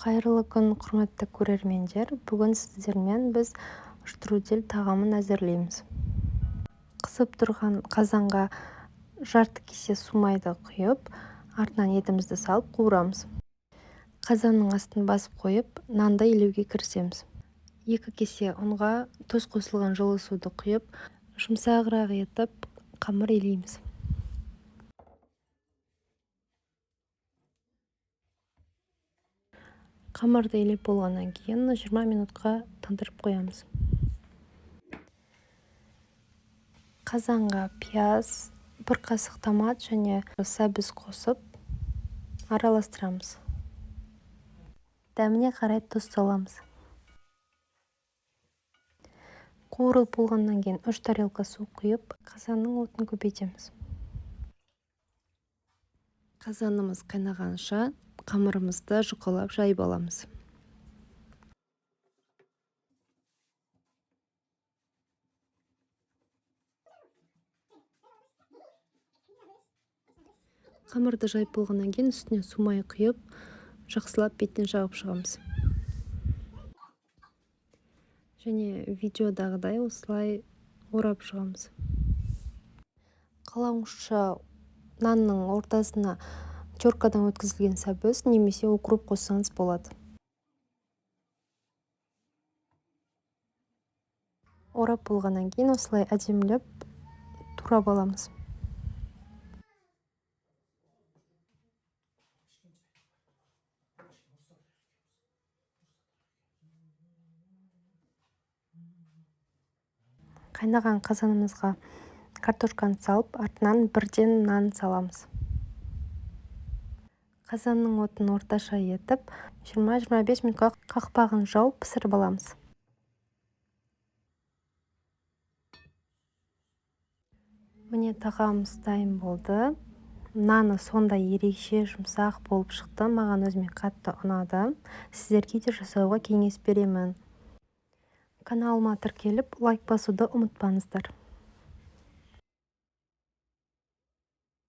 Қайырлы күн, құрметті көрермендер. Бүгін сіздермен біз штрудель тағамын әзірлейміз. Қысып тұрған қазанға жарты кесе су майды құйып, артынан етімізді салып қуырамыз. Қазанның астын басып қойып, нанды илеуге кірісеміз. 2 кесе ұнға тұз қосылған жылы суды құйып, жұмсағырақ етіп қамыр илейміз. Қамырды илеп болғаннан кейін 20 минутқа тындырып қоямыз. Қазанға пияз, 1 қасық томат және сәбіз қосып араластырамыз. Дәміне қарай тұз саламыз. Қуырылып болғаннан кейін 3 тарелка су құйып, қазанның отын көбейтеміз. Қазанымыз қайнағанша қамырымызды жұқалап жайып аламыз. Қамырды жайып болғаннан кейін үстіне су май құйып, жақсылап беттен жағып шығамыз. Және видеодағыдай осылай орап шығамыз. Қалауыңызша нанның ортасына теркадан өткізілген сәбіз немесе укроп қоссаңыз болады. Орап болғаннан кейін осылай әдемілеп турап аламыз. Қайнаған қазанымызға картошканы салып, артынан бірден нан саламыз. Қазанның отын орташа етіп, 20-25 минутқа қақпағын жауып пісіріп аламыз. Міне тағамымыз дайын болды. Наны сондай ерекше жұмсақ болып шықты. Маған өзіме қатты ұнады. Сіздерге де жасауға кеңес беремін. Каналыма тіркеліп, лайк басуды ұмытпаңыздар.